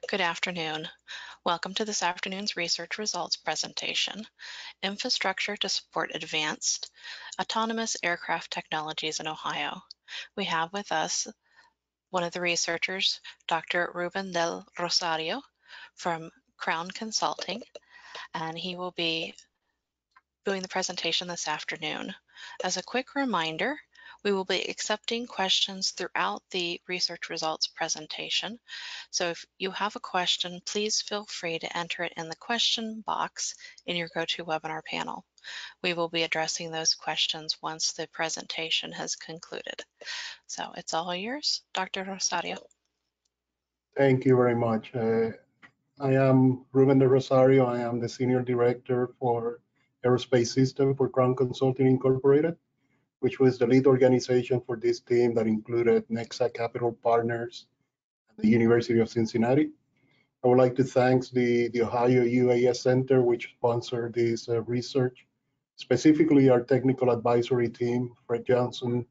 Good afternoon. Welcome to this afternoon's research results presentation, Infrastructure to Support Advanced Autonomous Aircraft Technologies in Ohio. We have with us one of the researchers, Dr. Rubén del Rosario from Crown Consulting, and he will be doing the presentation this afternoon. As a quick reminder, we will be accepting questions throughout the research results presentation. So if you have a question, please feel free to enter it in the question box in your GoToWebinar panel. We will be addressing those questions once the presentation has concluded. So it's all yours, Dr. Rosario. Thank you very much. I am Rubén de Rosario. I am the Senior Director for Aerospace System for Crown Consulting Incorporated, which was the lead organization for this team that included Nexa Capital Partners and the University of Cincinnati. I would like to thank the Ohio UAS Center, which sponsored this research, specifically our technical advisory team, Fred Johnson,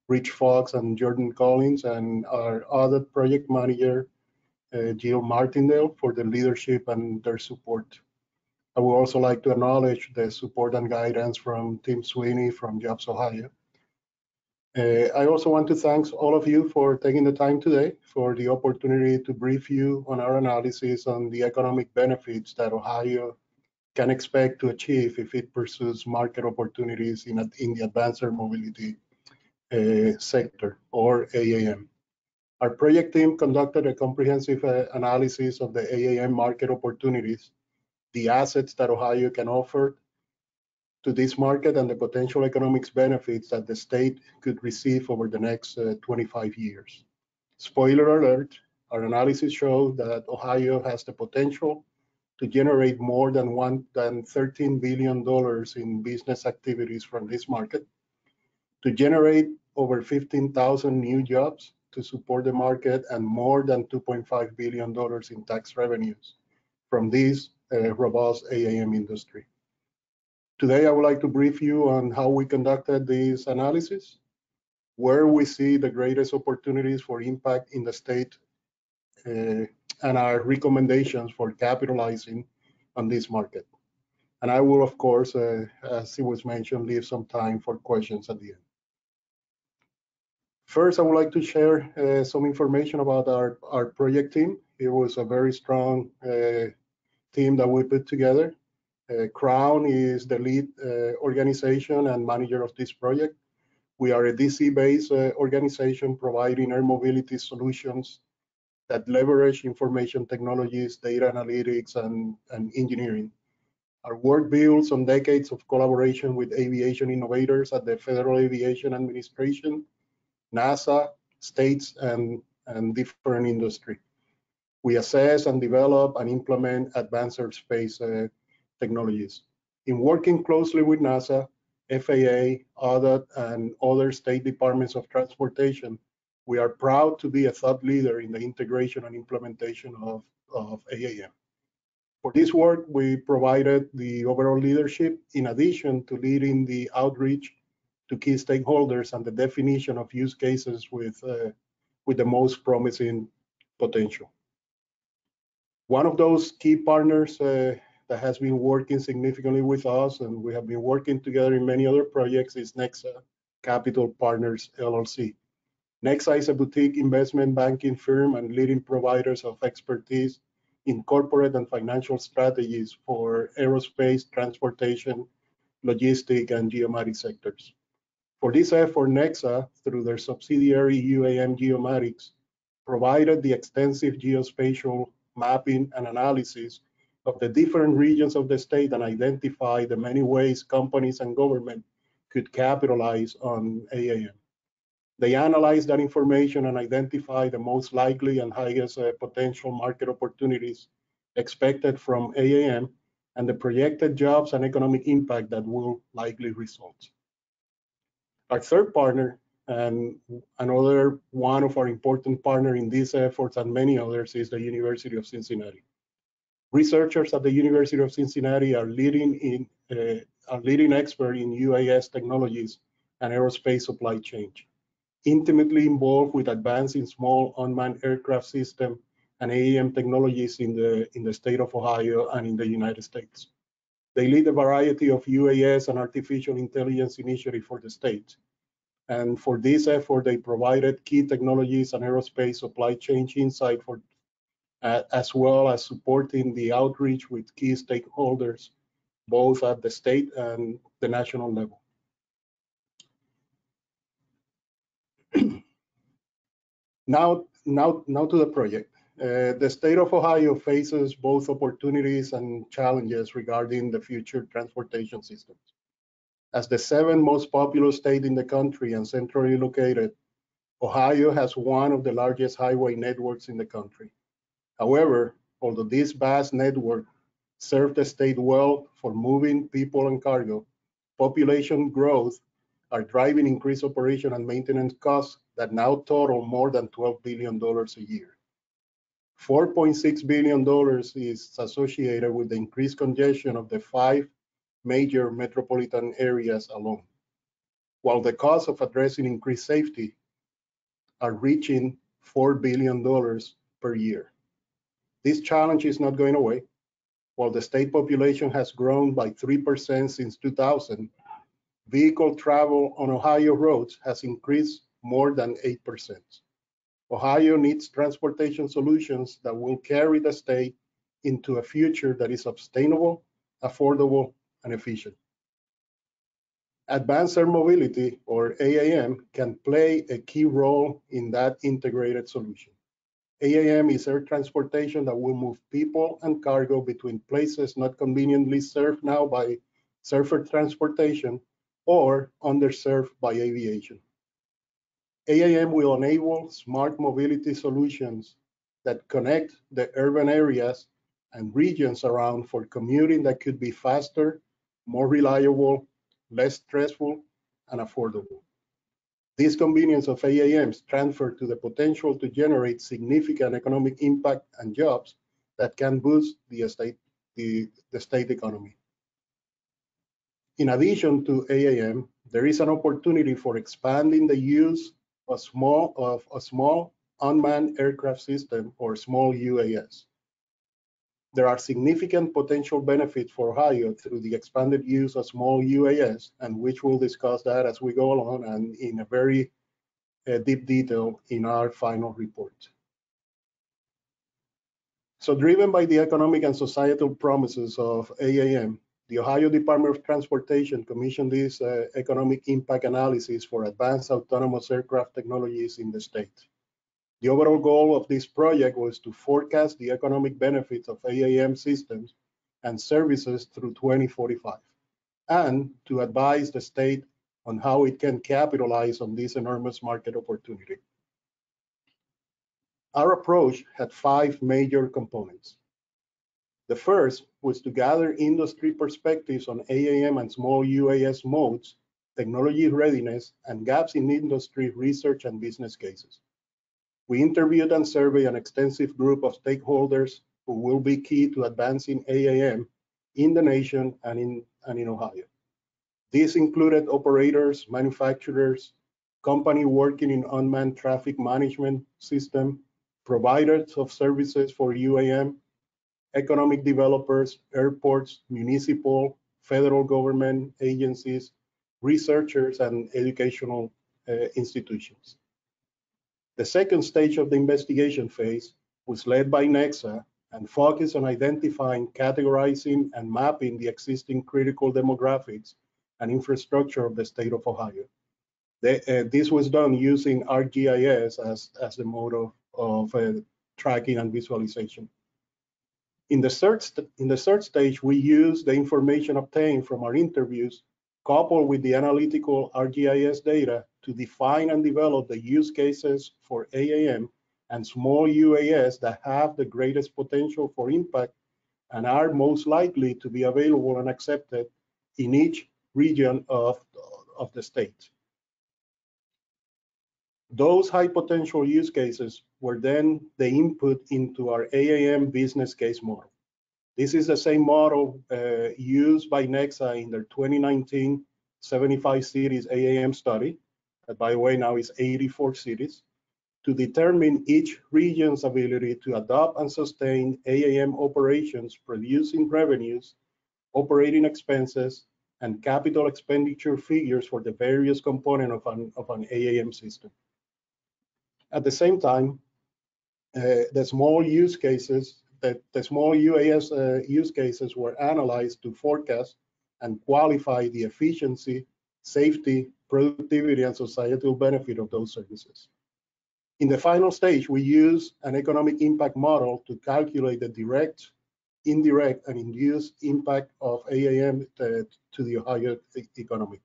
Rich Fox, and Jordan Collins, and our ODOT project manager, Jill Martindale, for their leadership and their support. I would also like to acknowledge the support and guidance from Tim Sweeney from Jobs Ohio. I also want to thank all of you for taking the time today for the opportunity to brief you on our analysis on the economic benefits that Ohio can expect to achieve if it pursues market opportunities in the advanced air mobility sector, or AAM. Our project team conducted a comprehensive analysis of the AAM market opportunities, the assets that Ohio can offer to this market, and the potential economics benefits that the state could receive over the next 25 years. Spoiler alert, our analysis showed that Ohio has the potential to generate more than $13 billion in business activities from this market, to generate over 15,000 new jobs to support the market, and more than $2.5 billion in tax revenues from this robust AAM industry. Today, I would like to brief you on how we conducted this analysis, where we see the greatest opportunities for impact in the state, and our recommendations for capitalizing on this market. And I will, of course, as it was mentioned, leave some time for questions at the end. First, I would like to share some information about our project team. It was a very strong team that we put together. Crown is the lead organization and manager of this project. We are a DC-based organization providing air mobility solutions that leverage information technologies, data analytics, and engineering. Our work builds on decades of collaboration with aviation innovators at the Federal Aviation Administration, NASA, states, and different industry. We assess and develop and implement advanced airspace technologies. In working closely with NASA, FAA, ODOT, and other state departments of transportation, we are proud to be a thought leader in the integration and implementation of AAM. For this work, we provided the overall leadership, in addition to leading the outreach to key stakeholders and the definition of use cases with the most promising potential. One of those key partners that has been working significantly with us, and we have been working together in many other projects, is Nexa Capital Partners, LLC. Nexa is a boutique investment banking firm and leading providers of expertise in corporate and financial strategies for aerospace, transportation, logistics, and geomatics sectors. For this effort, Nexa, through their subsidiary UAM Geomatics, provided the extensive geospatial mapping and analysis of the different regions of the state and identify the many ways companies and government could capitalize on AAM. They analyzed that information and identified the most likely and highest potential market opportunities expected from AAM and the projected jobs and economic impact that will likely result. Our third partner, and another one of our important partners in these efforts and many others, is the University of Cincinnati. Researchers at the University of Cincinnati are leading expert in UAS technologies and aerospace supply chain, intimately involved with advancing small unmanned aircraft system and AAM technologies in the state of Ohio and in the United States. They lead a variety of UAS and artificial intelligence initiatives for the state. And for this effort, they provided key technologies and aerospace supply chain insight as well as supporting the outreach with key stakeholders, both at the state and the national level. Now to the project. The state of Ohio faces both opportunities and challenges regarding the future transportation systems. As the 7th most populous state in the country and centrally located, Ohio has one of the largest highway networks in the country. However, although this vast network served the state well for moving people and cargo, population growth are driving increased operation and maintenance costs that now total more than $12 billion a year. $4.6 billion is associated with the increased congestion of the 5 major metropolitan areas alone, while the cost of addressing increased safety are reaching $4 billion per year. This challenge is not going away. While the state population has grown by 3% since 2000, vehicle travel on Ohio roads has increased more than 8%. Ohio needs transportation solutions that will carry the state into a future that is sustainable, affordable, and efficient. Advanced Air Mobility, or AAM, can play a key role in that integrated solution. AAM is air transportation that will move people and cargo between places not conveniently served now by surface transportation or underserved by aviation. AAM will enable smart mobility solutions that connect the urban areas and regions around for commuting that could be faster, more reliable, less stressful, and affordable. This convenience of AAMs transfer to the potential to generate significant economic impact and jobs that can boost the state economy. In addition to AAM, there is an opportunity for expanding the use of a small unmanned aircraft system, or small UAS. There are significant potential benefits for Ohio through the expanded use of small UAS, and which we'll discuss that as we go along and in a very deep detail in our final report. So driven by the economic and societal promises of AAM, the Ohio Department of Transportation commissioned this economic impact analysis for advanced autonomous aircraft technologies in the state. The overall goal of this project was to forecast the economic benefits of AAM systems and services through 2045, and to advise the state on how it can capitalize on this enormous market opportunity. Our approach had 5 major components. The first was to gather industry perspectives on AAM and small UAS modes, technology readiness, and gaps in industry research and business cases. We interviewed and surveyed an extensive group of stakeholders who will be key to advancing AAM in the nation and in Ohio. These included operators, manufacturers, companies working in unmanned traffic management system, providers of services for UAM, economic developers, airports, municipal, federal government agencies, researchers, and educational institutions. The second stage of the investigation phase was led by NEXA and focused on identifying, categorizing, and mapping the existing critical demographics and infrastructure of the state of Ohio. This was done using ArcGIS as the mode of tracking and visualization. In the third stage, we used the information obtained from our interviews, coupled with the analytical ArcGIS data, to define and develop the use cases for AAM and small UAS that have the greatest potential for impact and are most likely to be available and accepted in each region of the state. Those high potential use cases were then the input into our AAM business case model. This is the same model used by NEXA in their 2019 75 cities AAM study, that by the way now is 84 cities, to determine each region's ability to adopt and sustain AAM operations, producing revenues, operating expenses, and capital expenditure figures for the various components of an AAM system. At the same time, the small use cases, the small UAS use cases were analyzed to forecast and qualify the efficiency, safety, productivity, and societal benefit of those services. In the final stage, we use an economic impact model to calculate the direct, indirect, and induced impact of AAM to the Ohio economy.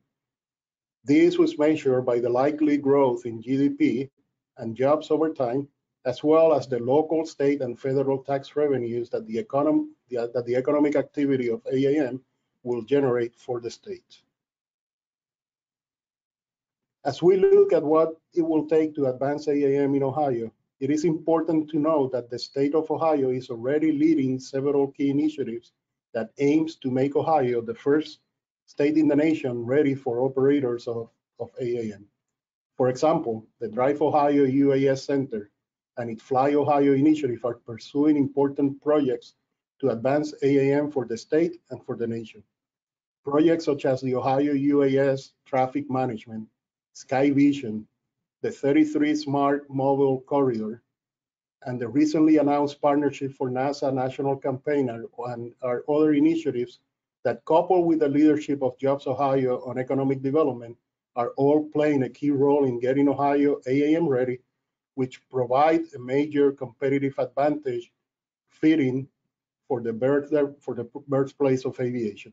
This was measured by the likely growth in GDP and jobs over time, as well as the local, state, and federal tax revenues that the economic activity of AAM will generate for the state. As we look at what it will take to advance AAM in Ohio, it is important to note that the state of Ohio is already leading several key initiatives that aims to make Ohio the first state in the nation ready for operators of AAM. For example, the Drive Ohio UAS Center and its Fly Ohio initiative are pursuing important projects to advance AAM for the state and for the nation. Projects such as the Ohio UAS Traffic Management, Sky Vision, the 33 Smart Mobile Corridor, and the recently announced partnership for NASA National Campaign and our other initiatives that, coupled with the leadership of Jobs Ohio on economic development, are all playing a key role in getting Ohio AAM ready, which provides a major competitive advantage fitting for the birthplace of aviation.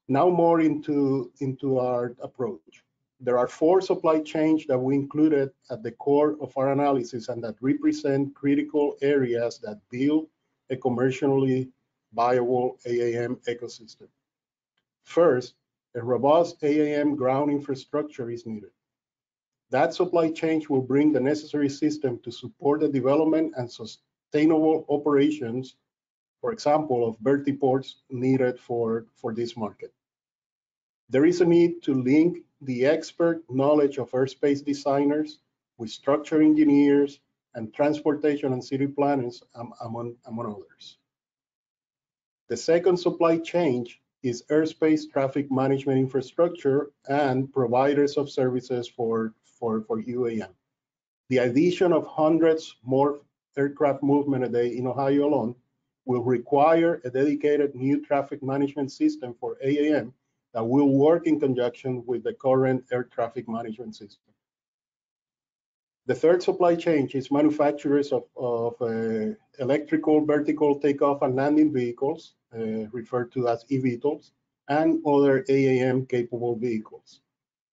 Now more into our approach. There are 4 supply chains that we included at the core of our analysis and that represent critical areas that build a commercially viable AAM ecosystem. First, a robust AAM ground infrastructure is needed. That supply chain will bring the necessary system to support the development and sustainable operations, for example, of vertiports needed for this market. There is a need to link the expert knowledge of airspace designers with structure engineers and transportation and city planners, among others. The second supply chain is airspace traffic management infrastructure and providers of services for UAM. The addition of hundreds more aircraft movement a day in Ohio alone will require a dedicated new traffic management system for AAM that will work in conjunction with the current air traffic management system. The third supply chain is manufacturers of electrical vertical takeoff and landing vehicles, referred to as eVTOLs, and other AAM-capable vehicles.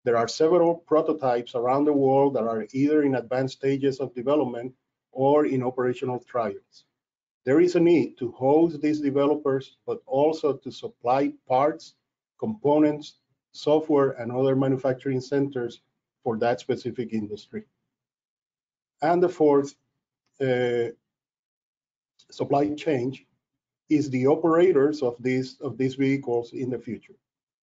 There are several prototypes around the world that are either in advanced stages of development or in operational trials. There is a need to host these developers, but also to supply parts, components, software, and other manufacturing centers for that specific industry. And the fourth supply chain is the operators of these vehicles in the future.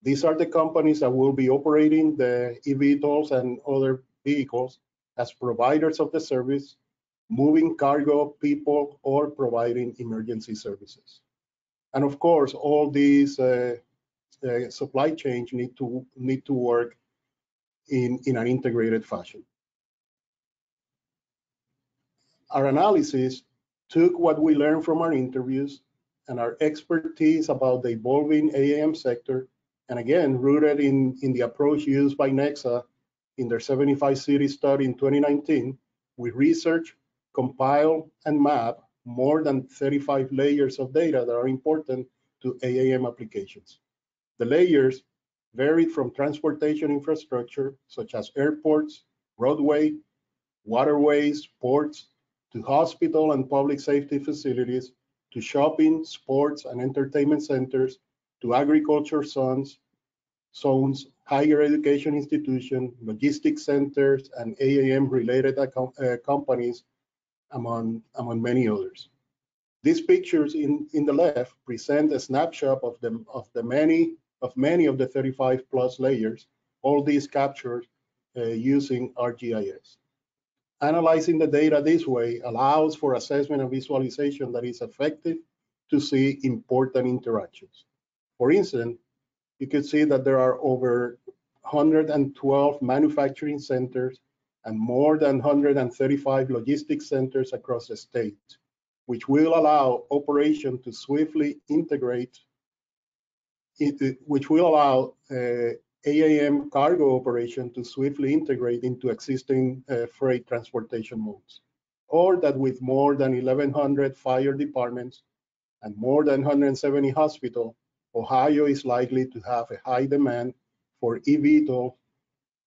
These are the companies that will be operating the eVTOLs and other vehicles as providers of the service, moving cargo, people, or providing emergency services. And of course, all these supply chains need to work in an integrated fashion. Our analysis took what we learned from our interviews and our expertise about the evolving AAM sector, and again, rooted in the approach used by NEXA in their 75-city study in 2019, we researched, compiled, and mapped more than 35 layers of data that are important to AAM applications. The layers varied from transportation infrastructure, such as airports, roadway, waterways, ports, to hospital and public safety facilities, to shopping, sports, and entertainment centers, to agriculture zones, higher education institutions, logistics centers, and AAM-related companies, among many others. These pictures in the left present a snapshot of many of the 35 plus layers. All these captured using ArcGIS. Analyzing the data this way allows for assessment and visualization that is effective to see important interactions. For instance, you can see that there are over 112 manufacturing centers and more than 135 logistics centers across the state, which will allow operation to swiftly integrate, which will allow AAM cargo operation to swiftly integrate into existing freight transportation modes, or that with more than 1,100 fire departments and more than 170 hospitals, Ohio is likely to have a high demand for eVTOL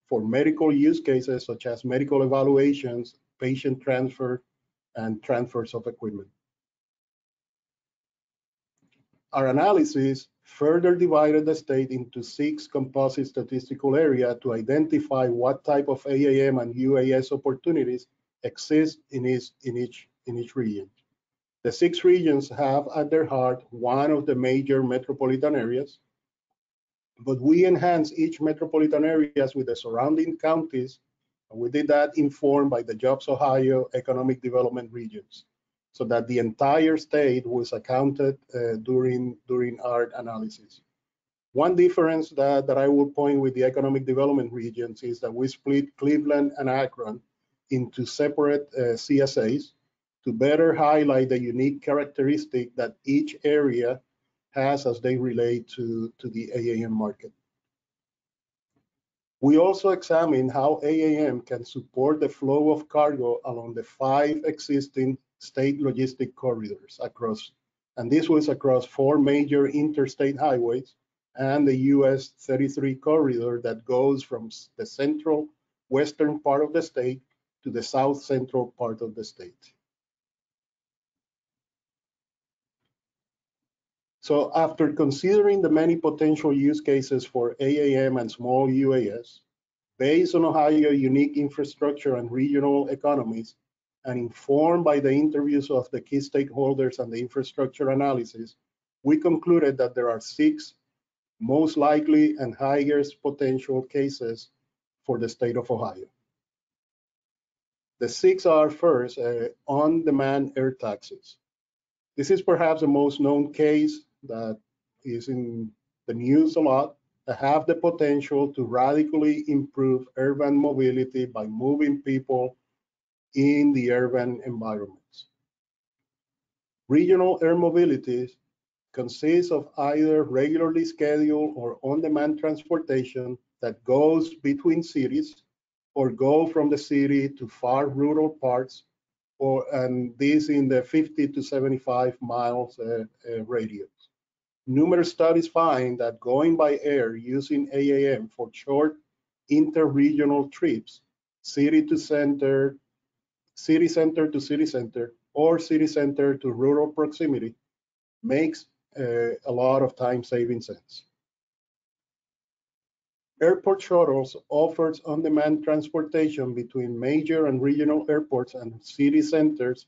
for medical use cases such as medical evaluations, patient transfer, and transfers of equipment. Our analysis further divided the state into 6 composite statistical areas to identify what type of AAM and UAS opportunities exist in each region. The 6 regions have at their heart one of the major metropolitan areas, but we enhance each metropolitan areas with the surrounding counties, and we did that informed by the Jobs Ohio economic development regions, so that the entire state was accounted during our analysis. One difference that I will point with the economic development regions is that we split Cleveland and Akron into separate CSAs to better highlight the unique characteristic that each area has as they relate to the AAM market. We also examine how AAM can support the flow of cargo along the 5 existing state logistic corridors across, and this was across 4 major interstate highways and the US 33 corridor that goes from the central western part of the state to the south central part of the state. So after considering the many potential use cases for AAM and small UAS, based on Ohio's unique infrastructure and regional economies, and informed by the interviews of the key stakeholders and the infrastructure analysis, we concluded that there are 6 most likely and highest potential cases for the state of Ohio. The 6 are first, on-demand air taxis. This is perhaps the most known case that is in the news a lot, that have the potential to radically improve urban mobility by moving people in the urban environments. Regional air mobility consists of either regularly scheduled or on-demand transportation that goes between cities or go from the city to far rural parts, and this in the 50 to 75 miles radius. Numerous studies find that going by air using AAM for short inter-regional trips, city to center, city center to city center, or city center to rural proximity makes a lot of time-saving sense. Airport shuttles offers on-demand transportation between major and regional airports and city centers,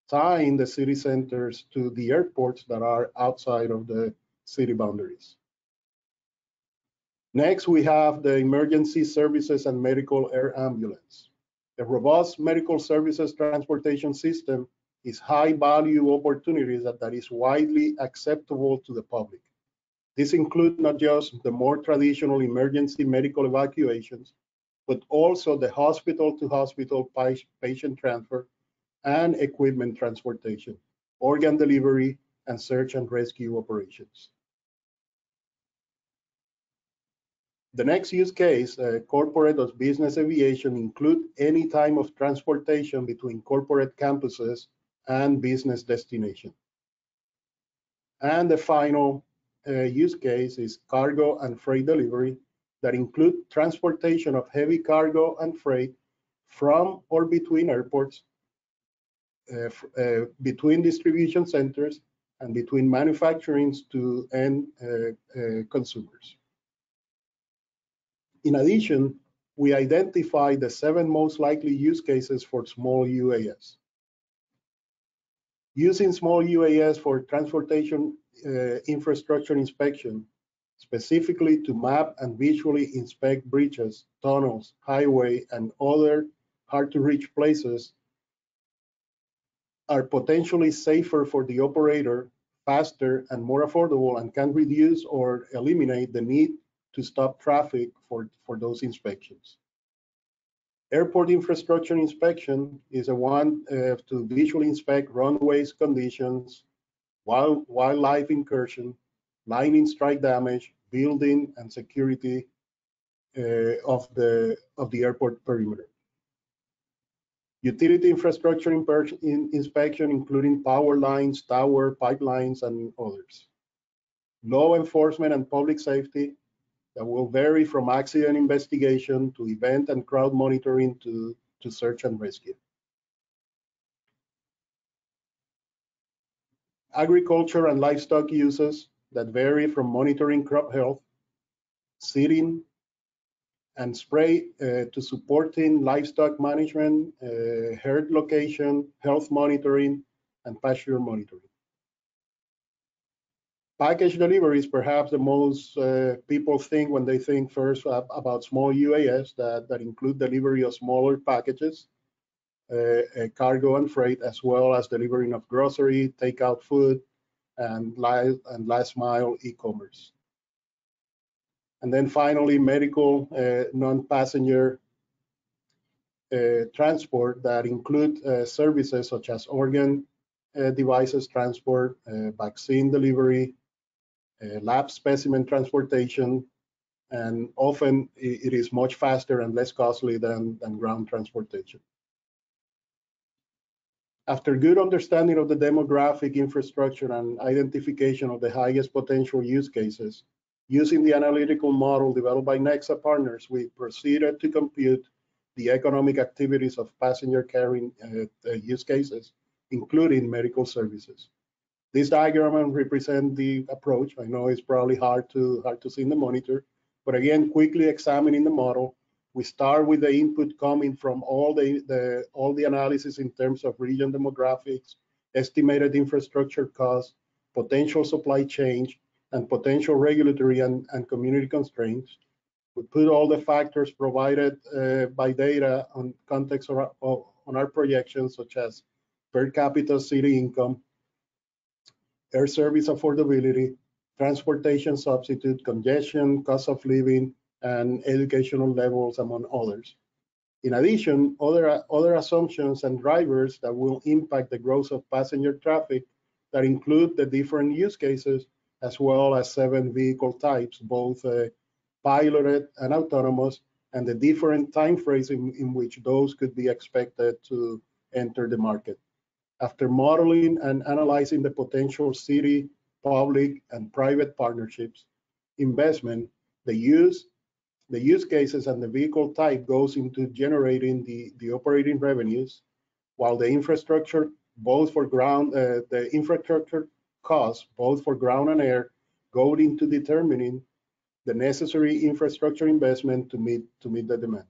tying the city centers to the airports that are outside of the city boundaries. Next, we have the emergency services and medical air ambulance. A robust medical services transportation system is high-value opportunities that is widely acceptable to the public. This includes not just the more traditional emergency medical evacuations, but also the hospital-to-hospital patient transfer and equipment transportation, organ delivery, and search and rescue operations. The next use case, corporate or business aviation, include any time of transportation between corporate campuses and business destination. And the final use case is cargo and freight delivery that include transportation of heavy cargo and freight from or between airports, between distribution centers, and between manufacturing to end consumers. In addition, we identified the 7 most likely use cases for small UAS. Using small UAS for transportation infrastructure inspection, specifically to map and visually inspect bridges, tunnels, highway, and other hard-to-reach places, are potentially safer for the operator, faster and more affordable, and can reduce or eliminate the need to stop traffic for those inspections. Airport infrastructure inspection is a one to visually inspect runways conditions, wildlife incursion, lightning strike damage, building and security of the airport perimeter. Utility infrastructure inspection, including power lines, tower, pipelines, and others. Law enforcement and public safety that will vary from accident investigation to event and crowd monitoring to search and rescue. Agriculture and livestock uses that vary from monitoring crop health, seeding, and spray to supporting livestock management, herd location, health monitoring, and pasture monitoring. Package delivery is perhaps the most people think when they think first about small UAS that include delivery of smaller packages, cargo and freight, as well as delivering of grocery, takeout food, and last mile e-commerce. And then finally, medical non-passenger transport that include services such as organ devices transport, vaccine delivery, lab specimen transportation, and often it is much faster and less costly than ground transportation. After good understanding of the demographic infrastructure and identification of the highest potential use cases, using the analytical model developed by Nexa partners, we proceeded to compute the economic activities of passenger carrying use cases, including medical services. This diagram represents the approach. I know it's probably hard to see in the monitor, but again, quickly examining the model, we start with the input coming from all the analysis in terms of region demographics, estimated infrastructure costs, potential supply chain, and potential regulatory and community constraints. We put all the factors provided by data on context on our projections, such as per capita city income, air service affordability, transportation substitute, congestion, cost of living, and educational levels, among others. In addition, other assumptions and drivers that will impact the growth of passenger traffic that include the different use cases, as well as 7 vehicle types, both piloted and autonomous, and the different time frames in which those could be expected to enter the market. After modeling and analyzing the potential city, public, and private partnerships, investment, the use cases, and the vehicle type goes into generating the operating revenues, while the infrastructure, both for ground, the infrastructure costs, both for ground and air, go into determining the necessary infrastructure investment to meet the demand.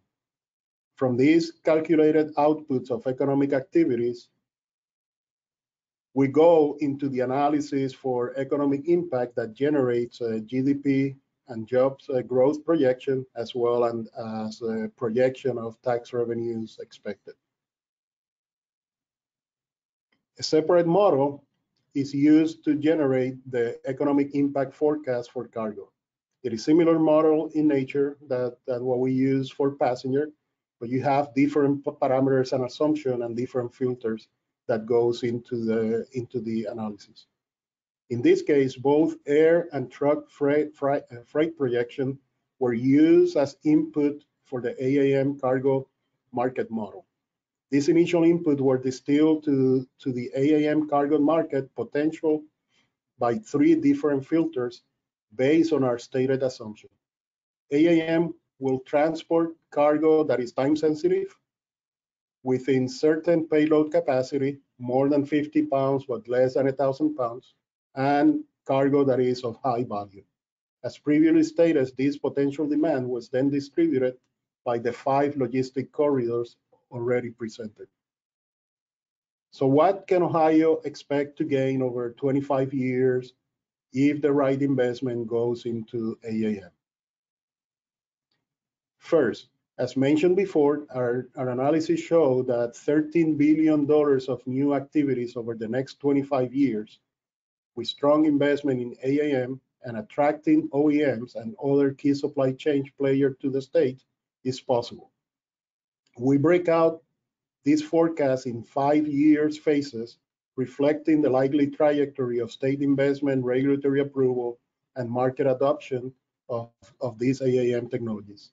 From these calculated outputs of economic activities, we go into the analysis for economic impact that generates GDP and jobs growth projection, as well as a projection of tax revenues expected. A separate model is used to generate the economic impact forecast for cargo. It is similar model in nature that what we use for passenger, but you have different parameters and assumption and different filters that goes into the analysis. In this case, both air and truck freight projection were used as input for the AAM cargo market model. These initial input were distilled to the AAM cargo market potential by 3 different filters based on our stated assumption. AAM will transport cargo that is time sensitive, within certain payload capacity, more than 50 pounds but less than 1,000 pounds, and cargo that is of high value. As previously stated, this potential demand was then distributed by the 5 logistic corridors already presented. So what can Ohio expect to gain over 25 years if the right investment goes into AAM. First, as mentioned before, our analysis showed that $13 billion of new activities over the next 25 years, with strong investment in AAM and attracting OEMs and other key supply chain players to the state, is possible. We break out this forecast in 5 years phases, reflecting the likely trajectory of state investment, regulatory approval, and market adoption of these AAM technologies.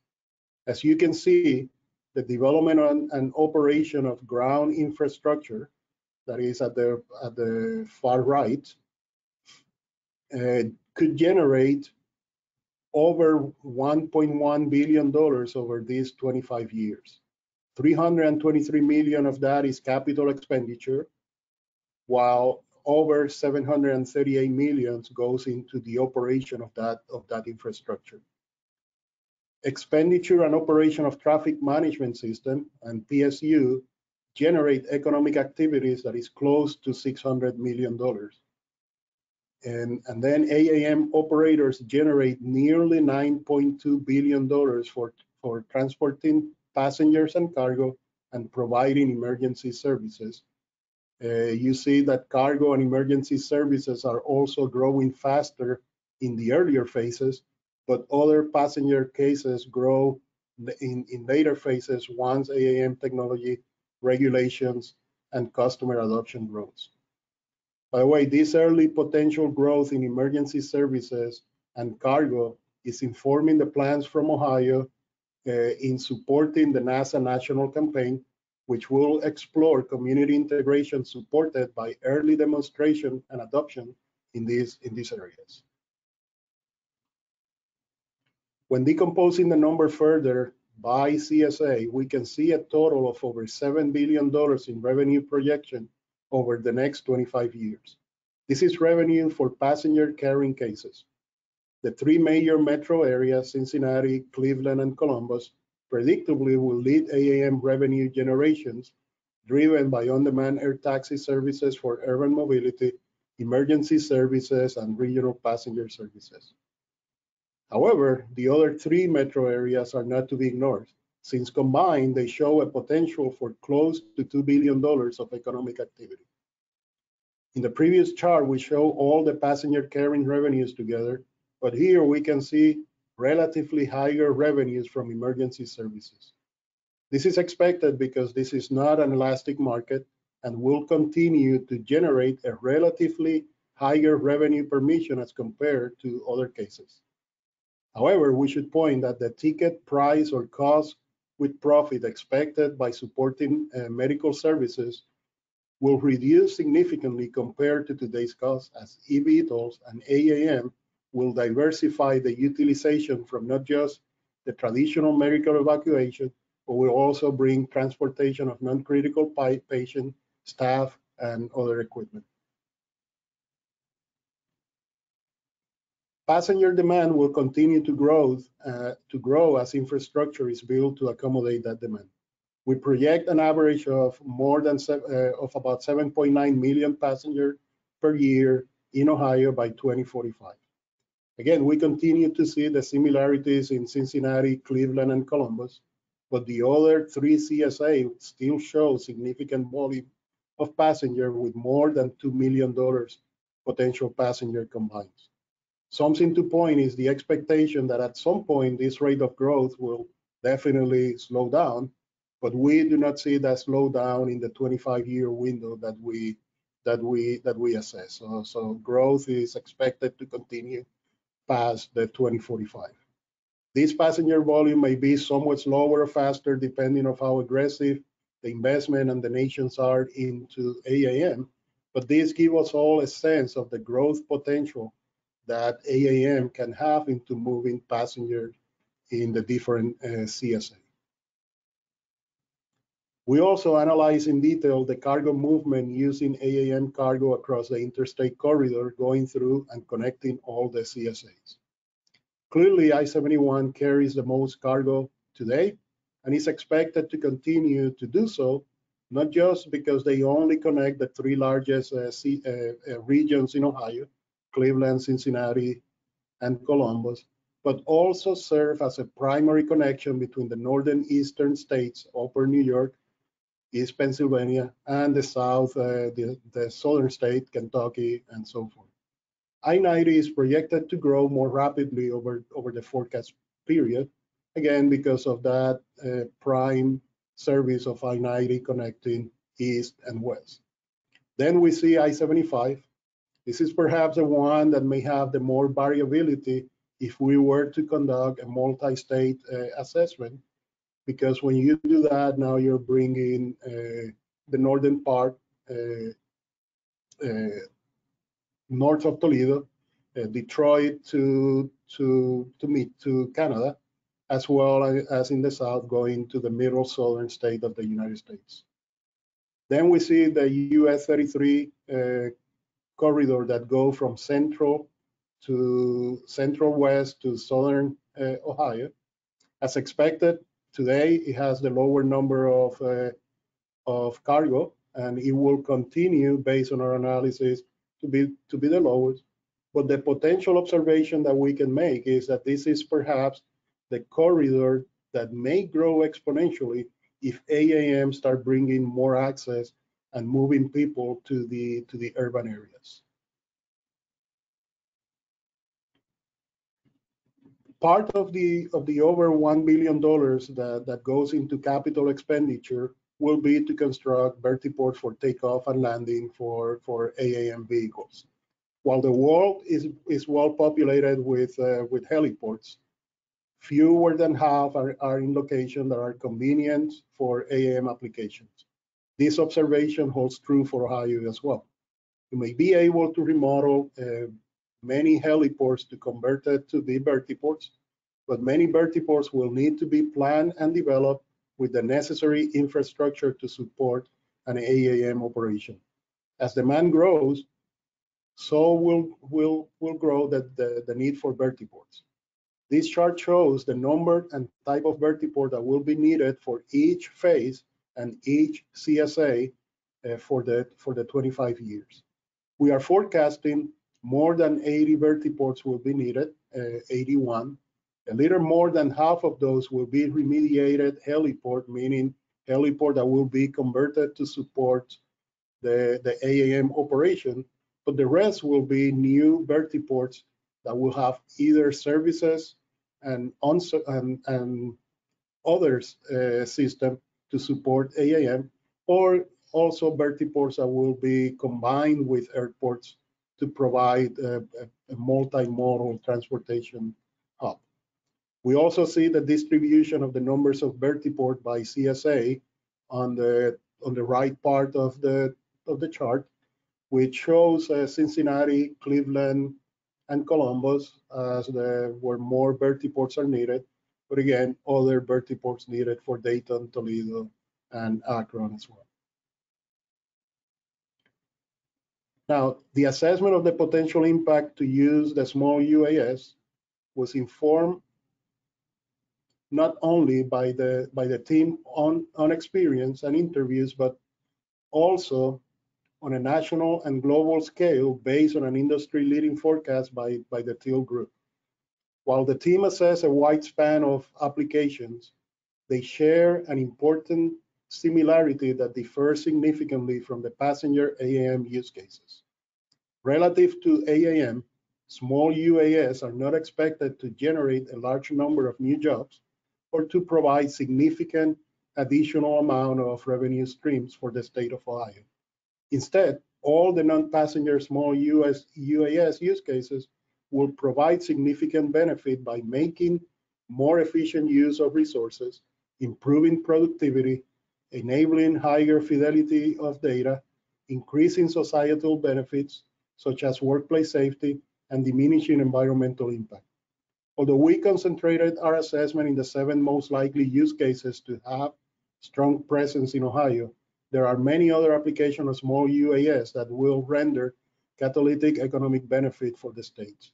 As you can see, the development and operation of ground infrastructure, that is at the far right, could generate over $1.1 billion over these 25 years. 323 million of that is capital expenditure, while over 738 million goes into the operation of that infrastructure. Expenditure and operation of traffic management system and PSU generate economic activities that is close to $600 million. And then AAM operators generate nearly $9.2 billion for transporting passengers and cargo and providing emergency services. You see that cargo and emergency services are also growing faster in the earlier phases, but other passenger cases grow in later phases once AAM technology, regulations, and customer adoption grows. By the way, this early potential growth in emergency services and cargo is informing the plans from Ohio in supporting the NASA national campaign, which will explore community integration supported by early demonstration and adoption in these areas. When decomposing the number further by CSA, we can see a total of over $7 billion in revenue projection over the next 25 years. This is revenue for passenger carrying cases. The 3 major metro areas, Cincinnati, Cleveland, and Columbus, predictably will lead AAM revenue generations driven by on-demand air taxi services for urban mobility, emergency services, and regional passenger services. However, the other 3 metro areas are not to be ignored, since combined they show a potential for close to $2 billion of economic activity. In the previous chart, we show all the passenger carrying revenues together, but here we can see relatively higher revenues from emergency services. This is expected because this is not an elastic market and will continue to generate a relatively higher revenue per mission as compared to other cases. However, we should point that the ticket price or cost with profit expected by supporting medical services will reduce significantly compared to today's cost, as eVTOLs and AAM will diversify the utilization from not just the traditional medical evacuation, but will also bring transportation of non-critical patient, staff, and other equipment. Passenger demand will continue to grow as infrastructure is built to accommodate that demand. We project an average of about 7.9 million passengers per year in Ohio by 2045. Again, we continue to see the similarities in Cincinnati, Cleveland, and Columbus, but the other 3 CSA still show significant volume of passengers with more than $2 million potential passenger combined. Something to point is the expectation that at some point this rate of growth will definitely slow down, but we do not see that slow down in the 25-year window that we assess. So growth is expected to continue past the 2045. This passenger volume may be somewhat slower or faster depending on how aggressive the investment and the nations are into AAM, but this gives us all a sense of the growth potential that AAM can have into moving passengers in the different CSA. We also analyze in detail the cargo movement using AAM cargo across the interstate corridor going through and connecting all the CSAs. Clearly, I-71 carries the most cargo today and is expected to continue to do so, not just because they only connect the 3 largest regions in Ohio, Cleveland, Cincinnati, and Columbus, but also serve as a primary connection between the northern eastern states, upper New York, East Pennsylvania, and the southern state, Kentucky, and so forth. I-90 is projected to grow more rapidly over the forecast period, again, because of that prime service of I-90 connecting east and west. Then we see I-75. This is perhaps the one that may have the more variability if we were to conduct a multi-state assessment, because when you do that, now you're bringing the northern part north of Toledo, Detroit to Canada, as well as in the south going to the middle southern state of the United States. Then we see the US 33 corridor that go from central west to southern Ohio. As expected, today it has the lower number of cargo, and it will continue based on our analysis to be the lowest. But the potential observation that we can make is that this is perhaps the corridor that may grow exponentially if AAM start bringing more access and moving people to the urban areas. Part of the over $1 billion that goes into capital expenditure will be to construct vertiports for takeoff and landing for AAM vehicles. While the world is well populated with heliports, fewer than half are in locations that are convenient for AAM applications. This observation holds true for Ohio as well. You may be able to remodel many heliports to convert it to be vertiports, but many vertiports will need to be planned and developed with the necessary infrastructure to support an AAM operation. As demand grows, so will grow the need for vertiports. This chart shows the number and type of vertiport that will be needed for each phase and each CSA for the 25 years. We are forecasting more than 80 vertiports will be needed, 81. A little more than half of those will be remediated heliport, meaning heliport that will be converted to support the AAM operation, but the rest will be new vertiports that will have either services and others system to support AAM, or also vertiports that will be combined with airports to provide a multimodal transportation hub. We also see the distribution of the numbers of vertiport by CSA on the right part of the chart, which shows Cincinnati, Cleveland, and Columbus as where more vertiports are needed. But again, other vertiports needed for Dayton, Toledo, and Akron as well. Now, the assessment of the potential impact to use the small UAS was informed not only by the team on experience and interviews, but also on a national and global scale based on an industry-leading forecast by the Teal Group. While the team assessed a wide span of applications, they share an important similarity that differs significantly from the passenger AAM use cases. Relative to AAM, small UAS are not expected to generate a large number of new jobs or to provide significant additional amount of revenue streams for the state of Ohio. Instead, all the non-passenger small UAS use cases will provide significant benefit by making more efficient use of resources, improving productivity, enabling higher fidelity of data, increasing societal benefits such as workplace safety, and diminishing environmental impact. Although we concentrated our assessment in the 7 most likely use cases to have strong presence in Ohio, there are many other applications of small UAS that will render catalytic economic benefit for the states.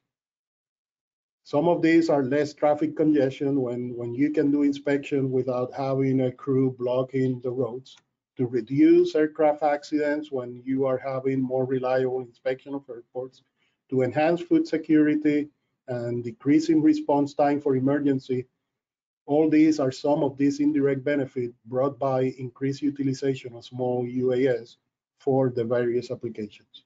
Some of these are less traffic congestion when you can do inspection without having a crew blocking the roads, to reduce aircraft accidents when you are having more reliable inspection of airports, To enhance food security and decreasing response time for emergency, all these are some of these indirect benefits brought by increased utilization of small UAS for the various applications.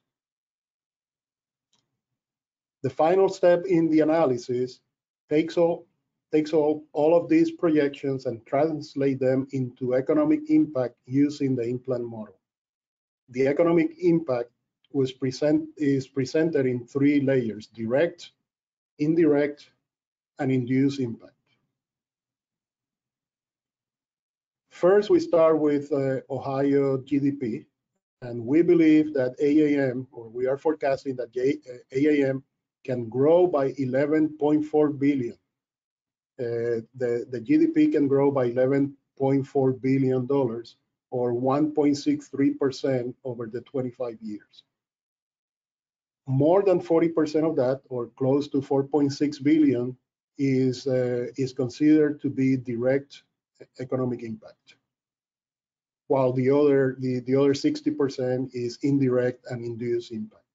The final step in the analysis takes all of these projections and translate them into economic impact using the implant model. The economic impact is presented in three layers: direct, indirect, and induced impact. First, we start with Ohio GDP, and we believe that AAM, or we are forecasting that AAM can grow by 11.4 billion. The GDP can grow by $11.4 billion, or 1.63% over the 25 years. More than 40% of that, or close to 4.6 billion, is considered to be direct economic impact, while the other 60% is indirect and induced impact.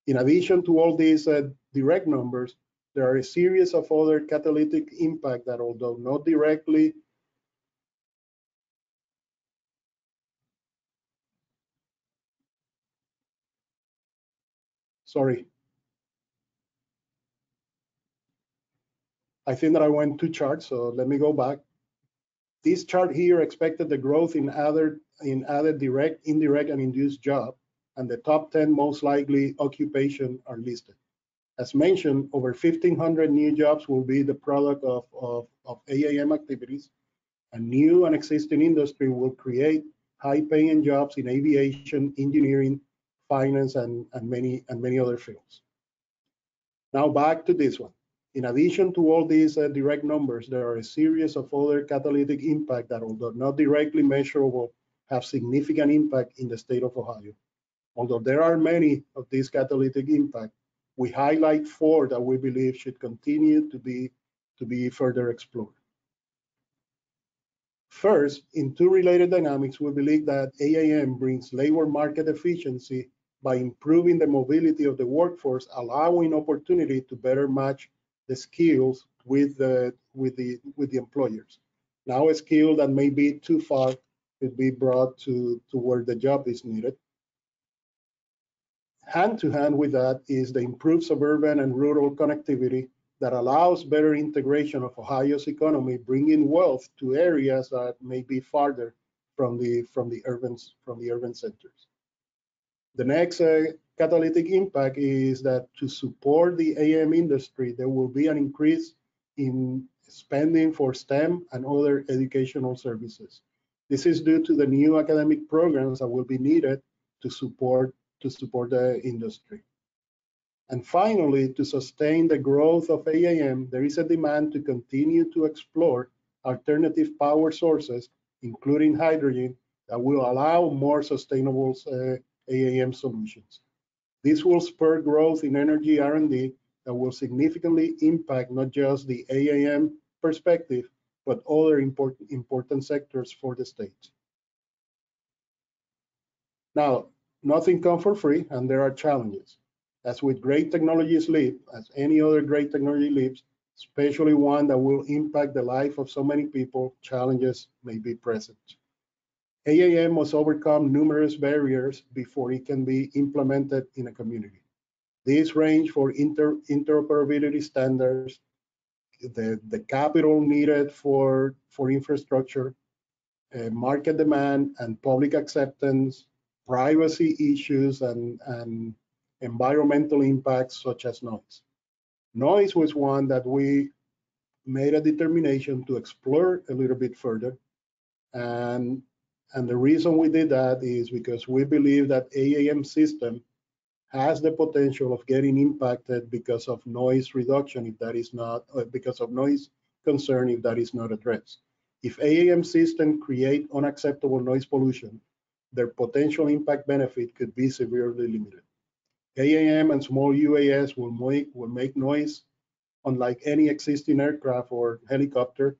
In addition to all these direct numbers, there are a series of other catalytic impact that, although not directly sorry, I think that I went two charts, so let me go back. This chart here expected the growth in added direct, indirect, and induced job, and the top 10 most likely occupation are listed. As mentioned, over 1,500 new jobs will be the product of AAM activities, and new and existing industry will create high-paying jobs in aviation, engineering, finance, and many other fields. Now back to this one. In addition to all these direct numbers, there are a series of other catalytic impact that, although not directly measurable, have significant impact in the state of Ohio. Although there are many of these catalytic impact, we highlight four that we believe should continue to be further explored. First, in two related dynamics, we believe that AAM brings labor market efficiency by improving the mobility of the workforce, allowing opportunity to better match the skills with the employers. Now a skill that may be too far could be brought to where the job is needed. Hand to hand with that is the improved suburban and rural connectivity that allows better integration of Ohio's economy, bringing wealth to areas that may be farther from the urban centers. The next catalytic impact is that to support the AM industry, there will be an increase in spending for STEM and other educational services. This is due to the new academic programs that will be needed to support the industry. And finally, to sustain the growth of AAM, there is a demand to continue to explore alternative power sources, including hydrogen, that will allow more sustainable AAM solutions. This will spur growth in energy R&D that will significantly impact not just the AAM perspective, but other important sectors for the state. Now, nothing comes for free, and there are challenges. As with great technologies leap, as any other great technology leaps, especially one that will impact the life of so many people, challenges may be present. AAM must overcome numerous barriers before it can be implemented in a community. These range for interoperability standards, the capital needed for infrastructure, market demand and public acceptance, privacy issues, and environmental impacts such as noise. Noise was one that we made a determination to explore a little bit further. And the reason we did that is because we believe that AAM system has the potential of getting impacted because of noise reduction if that is not, because of noise concern if that is not addressed. If AAM system create unacceptable noise pollution, their potential impact benefit could be severely limited. AAM and small UAS will make noise unlike any existing aircraft or helicopter,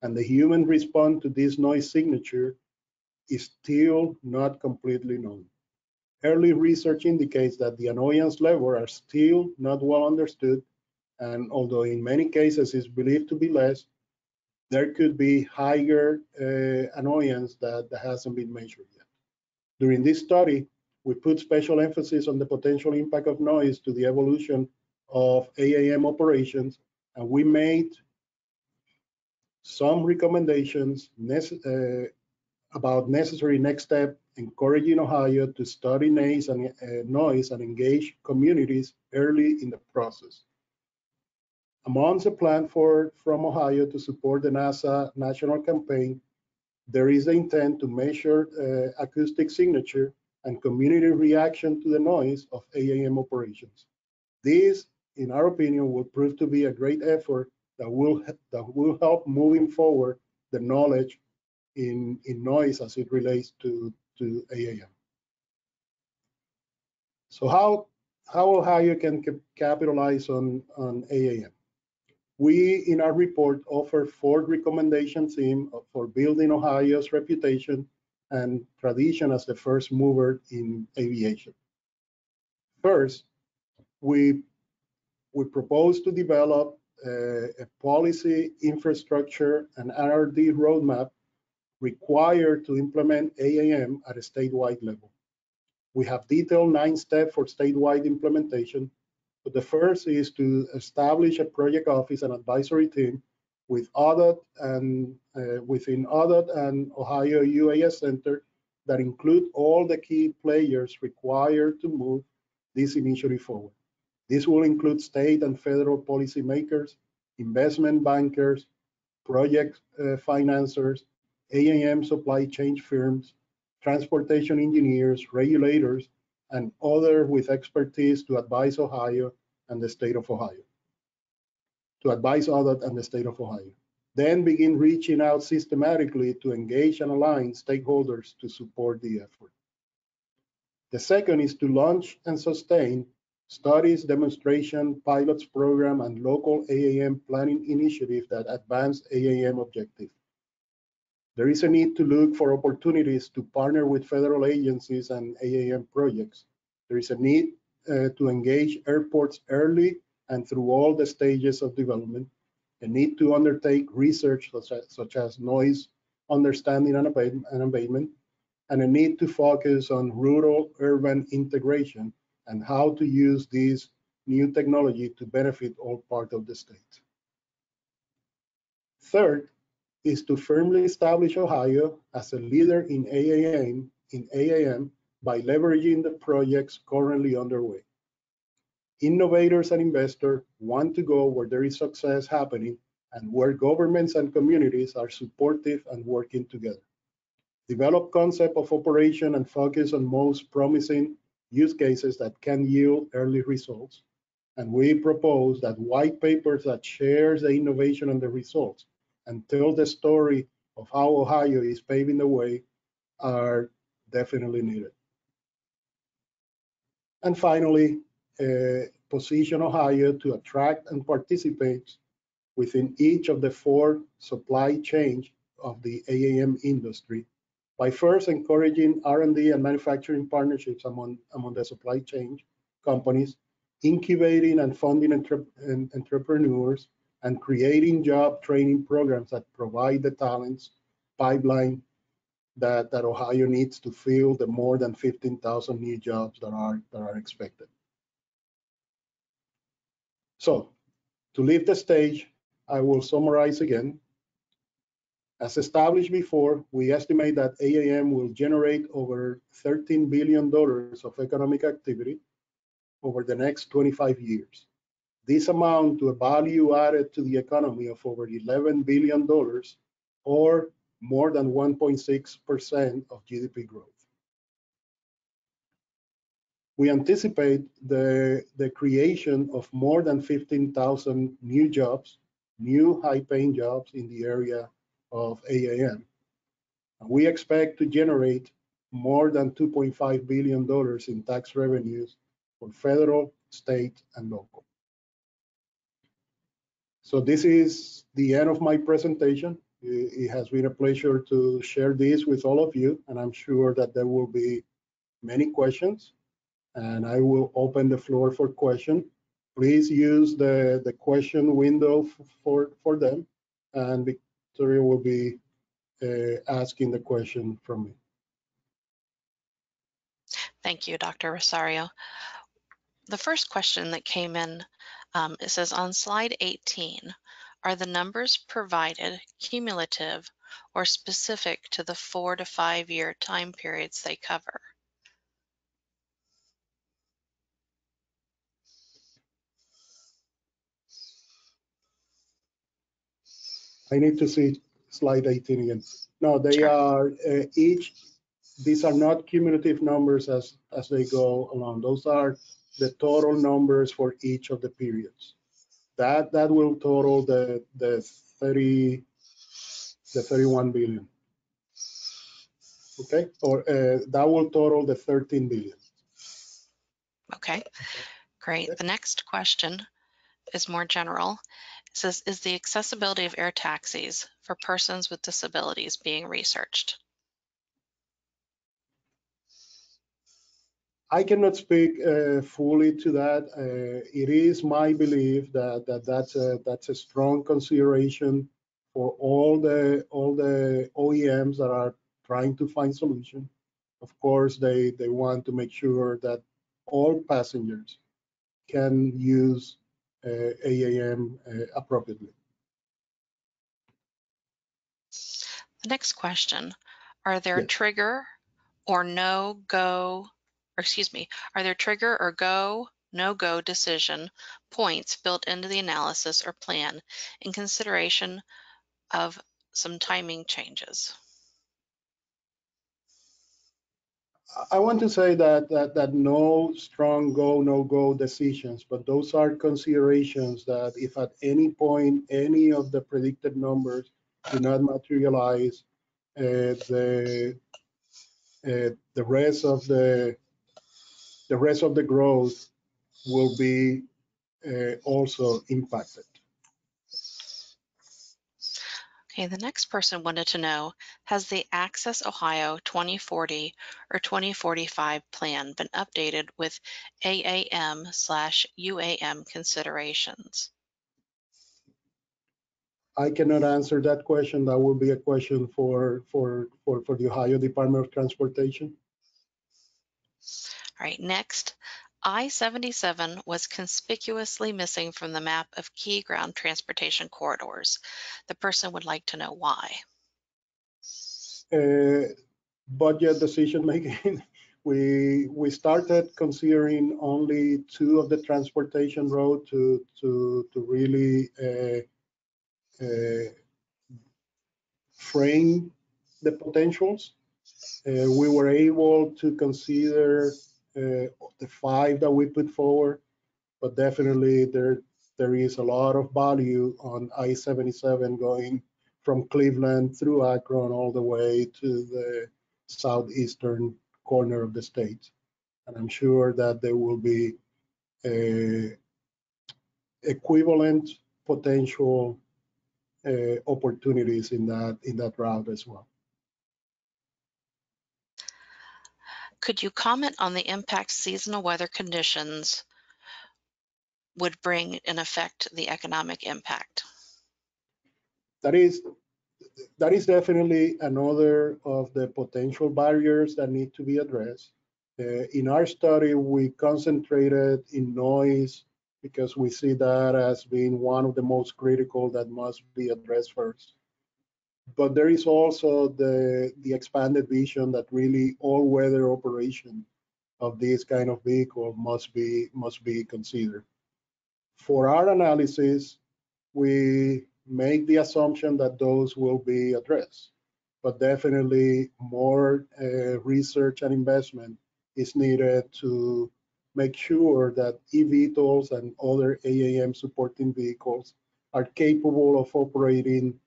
and the human response to this noise signature is still not completely known. Early research indicates that the annoyance levels are still not well understood, and although in many cases is believed to be less, there could be higher annoyance that hasn't been measured yet. During this study, we put special emphasis on the potential impact of noise to the evolution of AAM operations, and we made some recommendations about necessary next step, encouraging Ohio to study noise and engage communities early in the process. Among the plan from Ohio to support the NASA national campaign, there is the intent to measure acoustic signature and community reaction to the noise of AAM operations. This, in our opinion, will prove to be a great effort that will help moving forward the knowledge in noise as it relates to AAM. So how Ohio can capitalize on AAM? We, in our report, offer 4 recommendations for building Ohio's reputation and tradition as the first mover in aviation. First, we propose to develop a policy, infrastructure, and R&D roadmap required to implement AAM at a statewide level. We have detailed 9 steps for statewide implementation. But the first is to establish a project office and advisory team with ODOT and within ODOT and Ohio UAS Center that include all the key players required to move this initiative forward. This will include state and federal policymakers, investment bankers, project financiers, AAM supply chain firms, transportation engineers, regulators, and others with expertise to advise Ohio and the state of Ohio. To advise ODOT and the state of Ohio. Then begin reaching out systematically to engage and align stakeholders to support the effort. The second is to launch and sustain studies, demonstration, pilots program, and local AAM planning initiatives that advance AAM objectives. There is a need to look for opportunities to partner with federal agencies and AAM projects. There is a need to engage airports early and through all the stages of development, a need to undertake research such as noise understanding and abatement, and a need to focus on rural-urban integration and how to use this new technology to benefit all parts of the state. Third, is to firmly establish Ohio as a leader in AAM by leveraging the projects currently underway. Innovators and investors want to go where there is success happening and where governments and communities are supportive and working together. Develop concept of operation and focus on most promising use cases that can yield early results. And we propose that white papers that shares the innovation and the results and tell the story of how Ohio is paving the way are definitely needed. And finally, position Ohio to attract and participate within each of the 4 supply chains of the AAM industry by first encouraging R&D and manufacturing partnerships among the supply chain companies, incubating and funding entrepreneurs, and creating job training programs that provide the talents pipeline that Ohio needs to fill the more than 15,000 new jobs that are expected. So, to leave the stage, I will summarize again. As established before, we estimate that AAM will generate over $13 billion of economic activity over the next 25 years. This amount to a value added to the economy of over $11 billion or more than 1.6% of GDP growth. We anticipate the creation of more than 15,000 new jobs, new high-paying jobs in the area of AAM. And we expect to generate more than $2.5 billion in tax revenues for federal, state, and local. So this is the end of my presentation. It has been a pleasure to share this with all of you, and I'm sure that there will be many questions, and I will open the floor for questions. Please use the question window for them, and Victoria will be asking the question from me. Thank you, Dr. Rosario. The first question that came in, it says on slide 18, are the numbers provided cumulative or specific to the 4 to 5 year time periods they cover? I need to see slide 18 again. No, they Sure. are these are not cumulative numbers as they go along. Those are the total numbers for each of the periods. That will total the 31 billion. Okay, or that will total the 13 billion. Okay, great. The next question is more general. It says, is the accessibility of air taxis for persons with disabilities being researched? I cannot speak fully to that. It is my belief that's a strong consideration for all the OEMs that are trying to find solution. Of course, they want to make sure that all passengers can use AAM appropriately. The next question, are there Yes. trigger or no-go, or excuse me, are there trigger or go, no-go decision points built into the analysis or plan in consideration of some timing changes? I want to say that no strong go, no go decisions, but those are considerations that if at any point any of the predicted numbers do not materialize, the rest of the growth will be also impacted. Okay, the next person wanted to know, has the Access Ohio 2040 or 2045 plan been updated with AAM/UAM considerations? I cannot answer that question. That will be a question for the Ohio Department of Transportation. All right, next, I-77 was conspicuously missing from the map of key ground transportation corridors. The person would like to know why. Budget decision making. We started considering only 2 of the transportation road to really frame the potentials. We were able to consider the 5 that we put forward, but definitely there is a lot of value on I-77 going from Cleveland through Akron all the way to the southeastern corner of the state. And I'm sure that there will be equivalent potential opportunities in that route as well. Could you comment on the impact seasonal weather conditions would bring and affect the economic impact? That is definitely another of the potential barriers that need to be addressed. In our study, we concentrated in noise because we see that as being one of the most critical that must be addressed first. But there is also the expanded vision that really all-weather operation of this kind of vehicle must be considered. For our analysis, we make the assumption that those will be addressed, but definitely more research and investment is needed to make sure that eVTOLs and other AAM supporting vehicles are capable of operating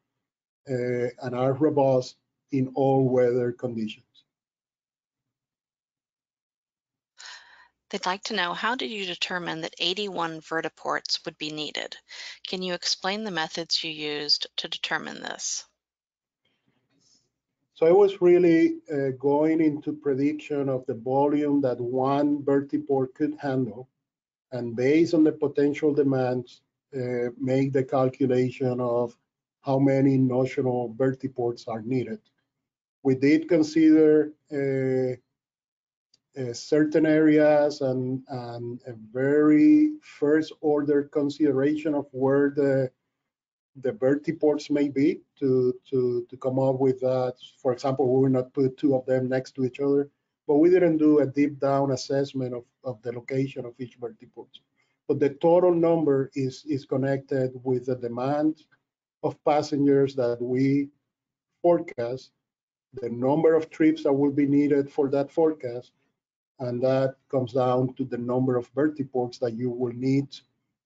and are robust in all weather conditions. They'd like to know, how did you determine that 81 vertiports would be needed? Can you explain the methods you used to determine this? So I was really going into prediction of the volume that one vertiport could handle, and based on the potential demands, make the calculation of how many notional vertiports are needed. We did consider certain areas and a very first order consideration of where the vertiports may be to come up with that. For example, we will not put two of them next to each other, but we didn't do a deep down assessment of the location of each vertiport. But the total number is connected with the demand of passengers that we forecast, the number of trips that will be needed for that forecast, and that comes down to the number of vertiports that you will need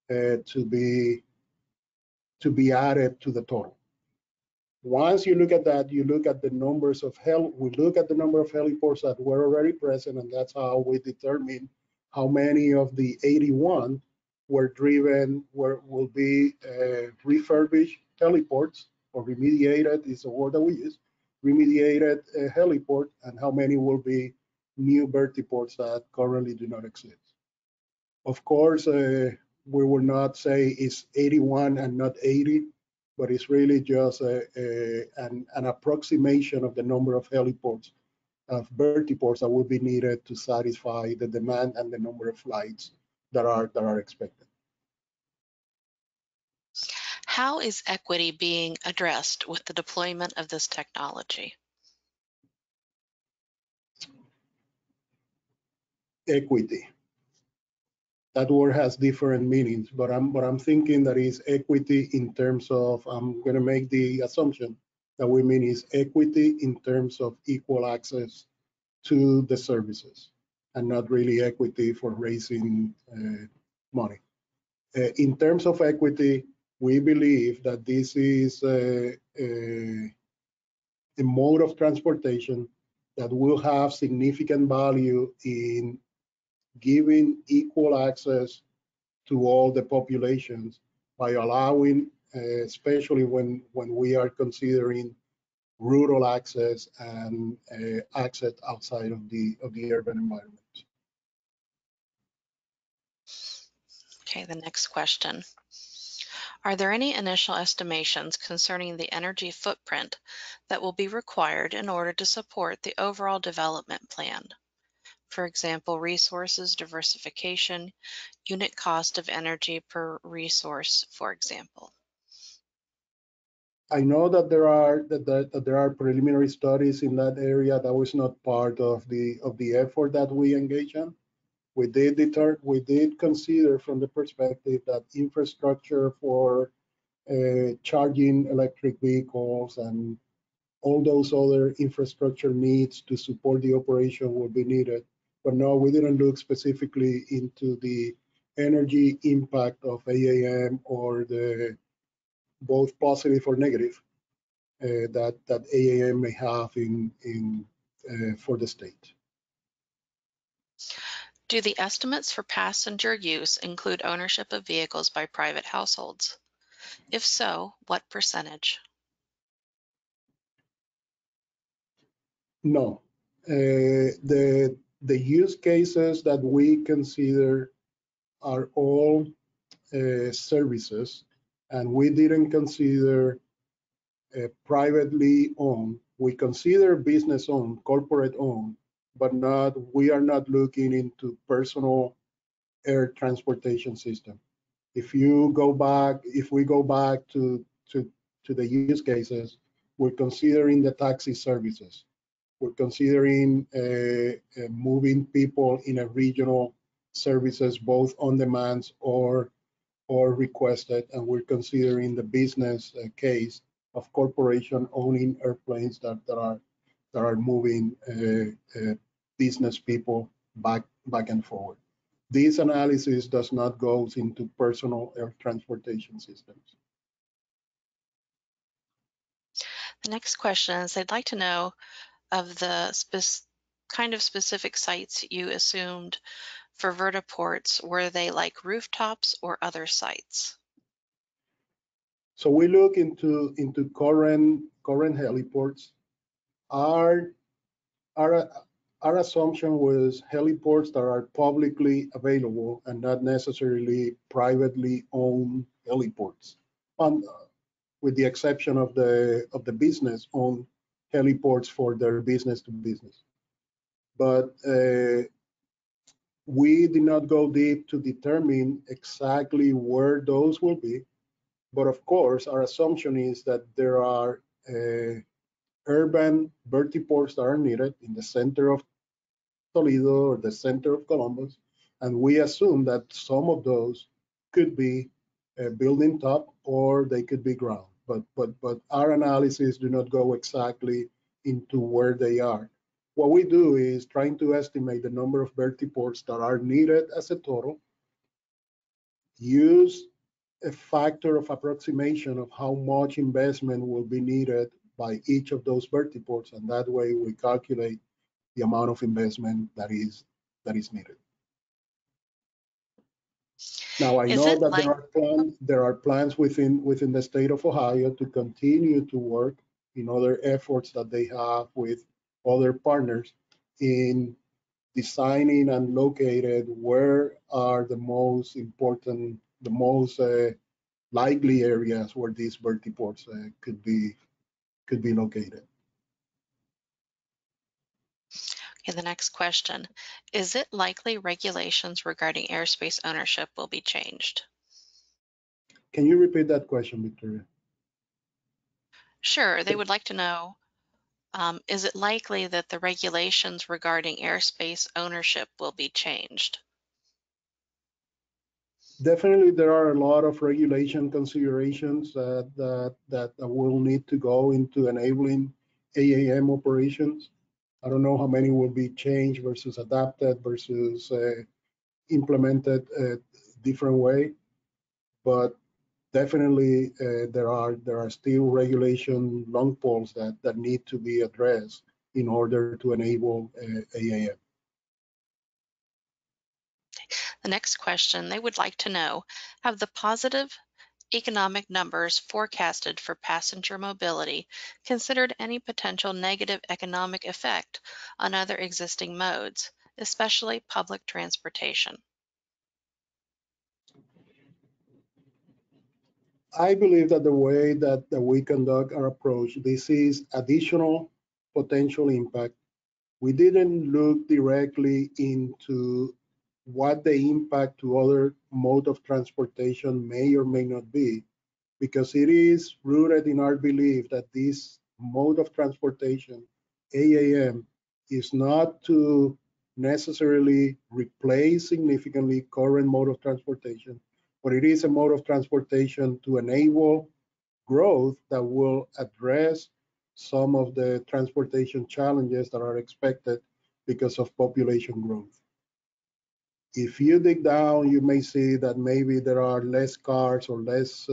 to be added to the total. Once you look at that, you look at the numbers of we look at the number of heliports that were already present, and that's how we determine how many of the 81 were driven, will be refurbished heliports, or remediated is the word that we use, remediated heliport, and how many will be new vertiports that currently do not exist. Of course, we will not say it's 81 and not 80, but it's really just an approximation of the number of heliports, of vertiports that will be needed to satisfy the demand and the number of flights that are expected. How is equity being addressed with the deployment of this technology? Equity. That word has different meanings, but I'm thinking that is equity in terms of, I'm going to make the assumption that we mean is equity in terms of equal access to the services, and not really equity for raising money. In terms of equity, we believe that this is a mode of transportation that will have significant value in giving equal access to all the populations by allowing, especially when we are considering rural access and access outside of the urban environment. Okay, the next question. Are there any initial estimations concerning the energy footprint that will be required in order to support the overall development plan? For example, resources diversification, unit cost of energy per resource, for example. I know that there are preliminary studies in that area. That was not part of the effort that we engage in. We did consider from the perspective that infrastructure for charging electric vehicles and all those other infrastructure needs to support the operation will be needed. But no, we didn't look specifically into the energy impact of AAM or the both positive or negative that AAM may have for the state. Do the estimates for passenger use include ownership of vehicles by private households? If so, what percentage? No. The use cases that we consider are all services, and we didn't consider privately owned. We consider business owned, corporate owned, but we are not looking into personal air transportation system. If we go back to the use cases, we're considering the taxi services. We're considering moving people in a regional services, both on demands or requested, and we're considering the business case of corporation owning airplanes that are moving business people back and forward. This analysis does not go into personal air transportation systems. The next question is, I'd like to know of the kind of specific sites you assumed for vertiports. Were they like rooftops or other sites? So we look into current heliports, Our, our, our assumption was heliports that are publicly available and not necessarily privately owned heliports, with the exception of the business owned heliports for their business to business. But we did not go deep to determine exactly where those will be. But of course, our assumption is that there are urban vertiports that are needed in the center of Toledo or the center of Columbus, and we assume that some of those could be building top or they could be ground. But our analysis do not go exactly into where they are. What we do is trying to estimate the number of vertiports that are needed as a total, use a factor of approximation of how much investment will be needed by each of those vertiports, and that way we calculate the amount of investment that is needed. Now I Is know it that like, there are plans within the state of Ohio to continue to work in other efforts that they have with other partners in designing and located where are the most important, the most likely areas where these vertiports could be located. okay, the next question, is it likely regulations regarding airspace ownership will be changed? Can you repeat that question, Victoria? Sure, they would like to know, is it likely that the regulations regarding airspace ownership will be changed? Definitely, there are a lot of regulation considerations that will need to go into enabling AAM operations. I don't know how many will be changed versus adapted versus implemented a different way, but definitely there are still regulation long poles that need to be addressed in order to enable AAM. The next question, they would like to know, have the positive economic numbers forecasted for passenger mobility considered any potential negative economic effect on other existing modes, especially public transportation? I believe that the way that we conduct our approach, this is additional potential impact. We didn't look directly into what the impact to other mode of transportation may or may not be, because it is rooted in our belief that this mode of transportation, AAM, is not to necessarily replace significantly current mode of transportation, but it is a mode of transportation to enable growth that will address some of the transportation challenges that are expected because of population growth. If you dig down, you may see that maybe there are less cars or less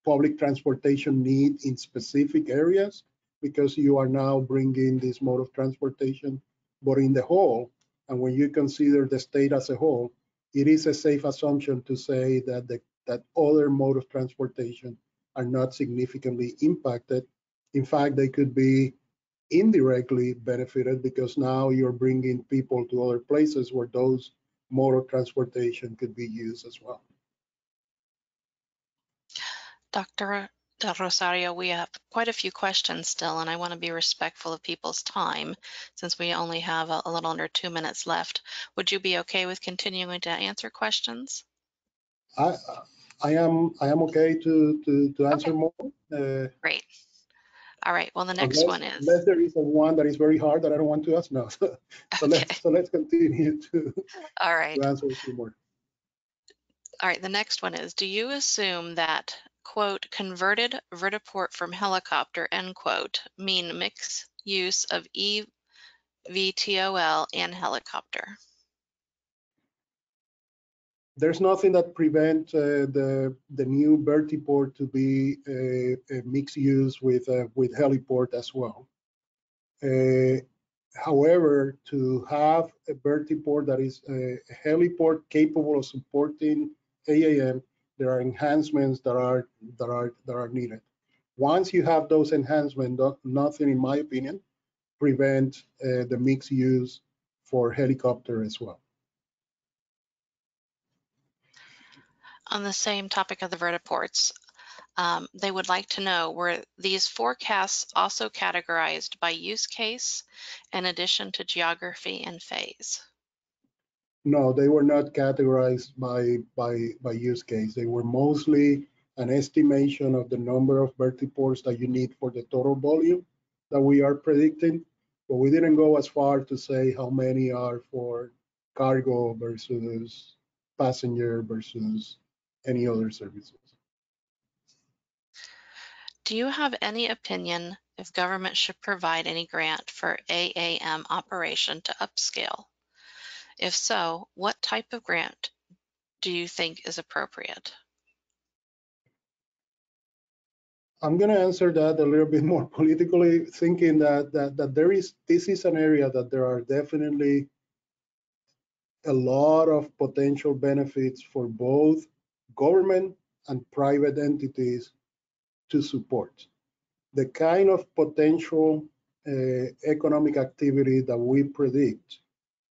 public transportation need in specific areas because you are now bringing this mode of transportation. But in the whole, and when you consider the state as a whole, it is a safe assumption to say that that other mode of transportation are not significantly impacted. In fact, they could be indirectly benefited because now you're bringing people to other places where those mode of transportation could be used as well. Dr. Rosario, we have quite a few questions still, and I want to be respectful of people's time since we only have a little under 2 minutes left. Would you be okay with continuing to answer questions? I am okay to answer Okay, more. great. All right, well, the next Unless one is, there is a one that is very hard that I don't want to ask now. So okay, let's continue all right. to answer a few more. All right, the next one is, do you assume that, quote, converted vertiport from helicopter, end quote, mean mixed use of eVTOL and helicopter? There's nothing that prevents the new vertiport to be a mixed use with heliport as well. However, to have a vertiport that is a heliport capable of supporting AAM, there are enhancements that are needed. once you have those enhancements, nothing, in my opinion, prevent the mixed use for helicopter as well. On the same topic of the vertiports, they would like to know, were these forecasts also categorized by use case in addition to geography and phase? No, they were not categorized by use case. They were mostly an estimation of the number of vertiports that you need for the total volume that we are predicting, but we didn't go as far to say how many are for cargo versus passenger versus any other services. Do you have any opinion if government should provide any grant for AAM operation to upscale? If so, what type of grant do you think is appropriate? I'm going to answer that a little bit more politically, thinking that this is an area that there are definitely a lot of potential benefits for both government and private entities to support. The kind of potential economic activity that we predict,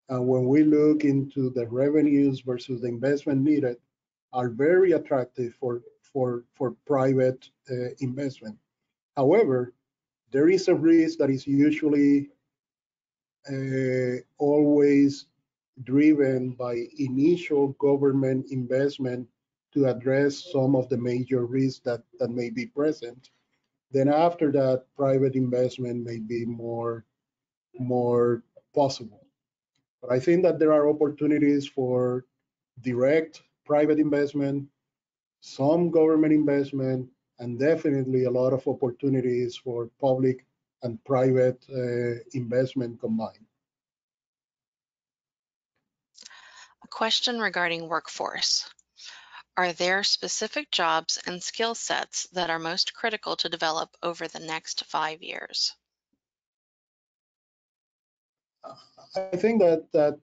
and when we look into the revenues versus the investment needed, are very attractive for private investment. However, there is a risk that is usually always driven by initial government investment to address some of the major risks that may be present. Then after that, private investment may be more possible. But I think that there are opportunities for direct private investment, some government investment, and definitely a lot of opportunities for public and private investment combined. A question regarding workforce. Are there specific jobs and skill sets that are most critical to develop over the next 5 years? I think that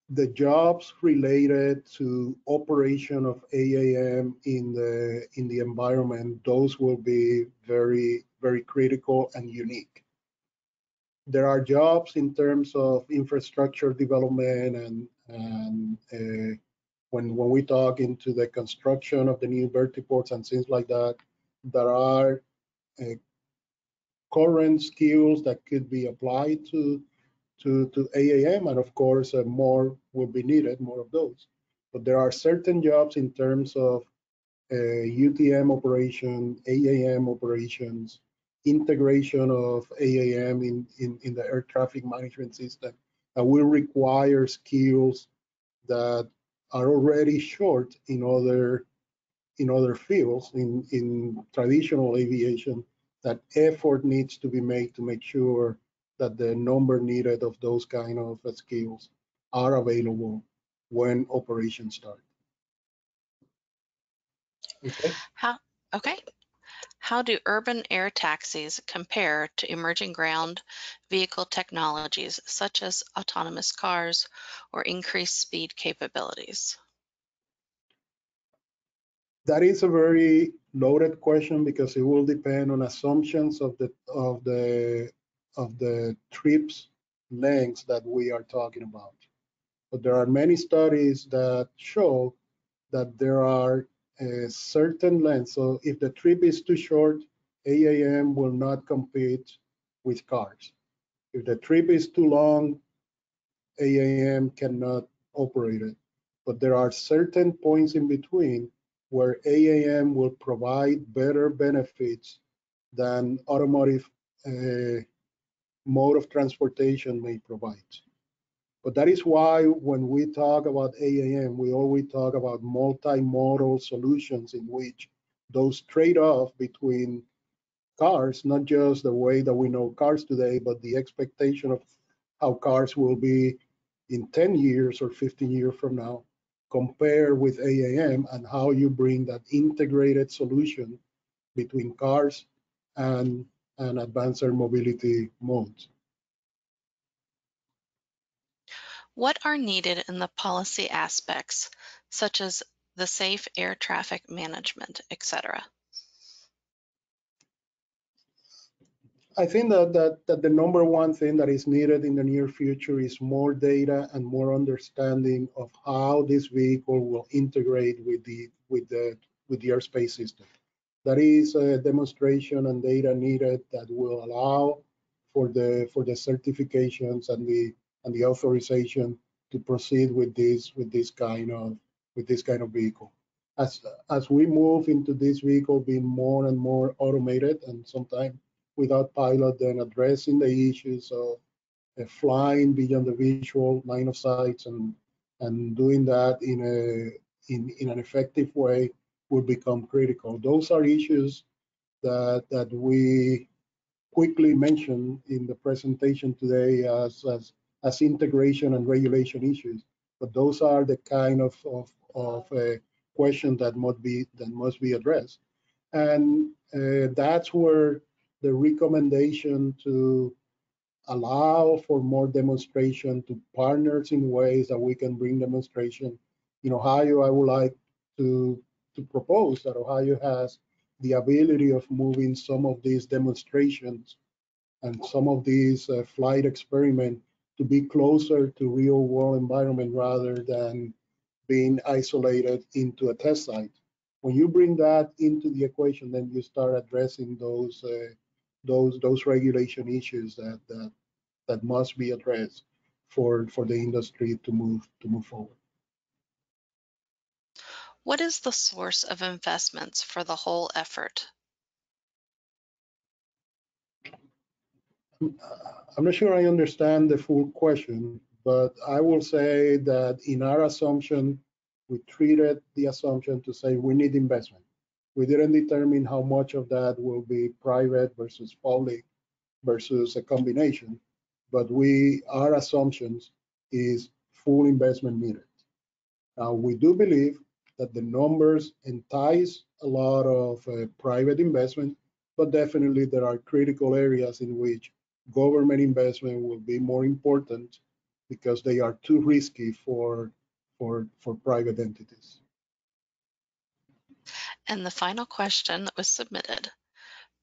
the jobs related to operation of AAM in the environment, those will be very critical and unique. There are jobs in terms of infrastructure development and when we talk into the construction of the new vertiports and things like that, there are current skills that could be applied to AAM, and of course, more will be needed, more of those. But there are certain jobs in terms of UTM operation, AAM operations, integration of AAM in the air traffic management system that will require skills that are already short in other fields in traditional aviation. That effort needs to be made to make sure that the number needed of those kind of skills are available when operations start. Okay. How do urban air taxis compare to emerging ground vehicle technologies such as autonomous cars or increased speed capabilities? That is a very loaded question because it will depend on assumptions of the trips lengths that we are talking about. But there are many studies that show that there are a certain lengths. So if the trip is too short, AAM will not compete with cars. If the trip is too long, AAM cannot operate it. But there are certain points in between where AAM will provide better benefits than automotive mode of transportation may provide. But that is why when we talk about AAM, we always talk about multimodal solutions in which those trade-off between cars, not just the way that we know cars today, but the expectation of how cars will be in 10 years or 15 years from now, compare with AAM and how you bring that integrated solution between cars and advanced air mobility modes. What are needed in the policy aspects, such as the safe air traffic management, etc.? I think that the number one thing that is needed in the near future is more data and more understanding of how this vehicle will integrate with the airspace system. That is a demonstration and data needed that will allow for the certifications and the authorization to proceed with this kind of vehicle. As we move into this vehicle being more and more automated and sometimes without pilot, then addressing the issues of flying beyond the visual line of sight and doing that in an effective way will become critical. Those are issues that we quickly mentioned in the presentation today as integration and regulation issues. But those are the kind of questions that must be addressed. And that's where the recommendation to allow for more demonstration to partners in ways that we can bring demonstration. In Ohio, I would like to propose that Ohio has the ability of moving some of these demonstrations and some of these flight experiments to be closer to real world environment rather than being isolated into a test site. When you bring that into the equation, then you start addressing those regulation issues that must be addressed for the industry to move forward. What is the source of investments for the whole effort? I'm not sure I understand the full question, but I will say that in our assumption, we treated the assumption to say we need investment. We didn't determine how much of that will be private versus public versus a combination, but our assumptions is full investment needed. Now, we do believe that the numbers entice a lot of private investment, but definitely there are critical areas in which government investment will be more important because they are too risky for private entities. And the final question that was submitted.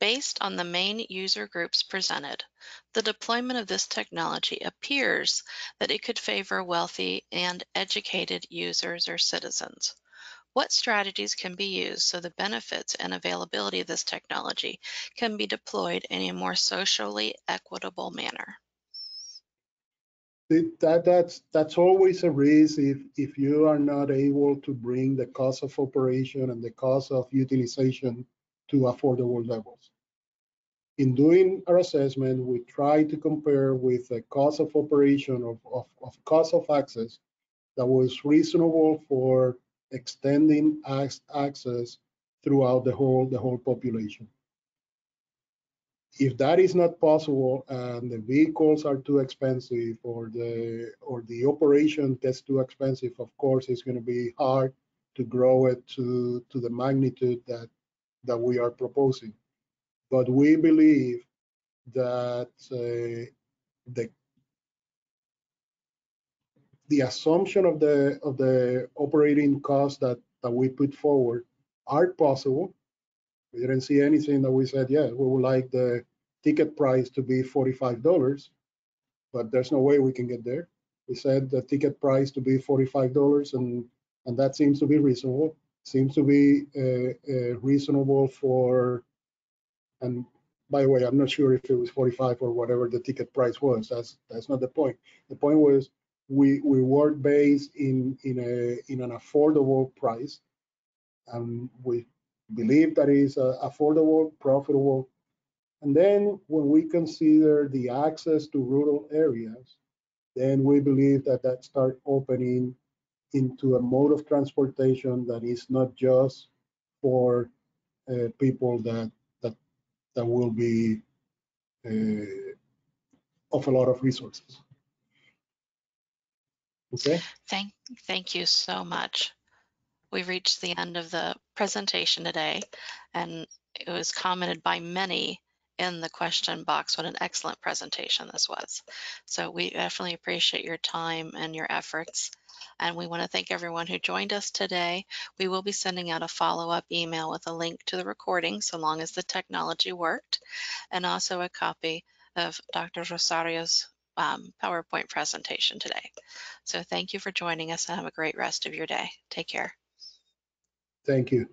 Based on the main user groups presented, the deployment of this technology appears that it could favor wealthy and educated users or citizens. What strategies can be used so the benefits and availability of this technology can be deployed in a more socially equitable manner? That's always a risk if you are not able to bring the cost of operation and the cost of utilization to affordable levels. In doing our assessment, we try to compare with the cost of operation of cost of access that was reasonable for extending access throughout the whole population. If that is not possible and the vehicles are too expensive or the operation gets too expensive, of course, it's going to be hard to grow it to the magnitude that we are proposing. But we believe that the assumption of the operating costs that we put forward are possible. We didn't see anything that we said, yeah, we would like the ticket price to be $45, but there's no way we can get there. We said the ticket price to be $45, and that seems to be reasonable. Seems to be reasonable for, and by the way, I'm not sure if it was 45 or whatever the ticket price was. That's not the point. The point was we work based in an affordable price, and we believe that is affordable, profitable. And then when we consider the access to rural areas, then we believe that start opening into a mode of transportation that is not just for people that will be of a lot of resources. Okay. Thank you so much. We've reached the end of the presentation today, and it was commented by many in the question box what an excellent presentation this was. So we definitely appreciate your time and your efforts. And we want to thank everyone who joined us today. We will be sending out a follow-up email with a link to the recording so long as the technology worked, and also a copy of Dr. Rosario's PowerPoint presentation today. So thank you for joining us and have a great rest of your day. Take care. Thank you.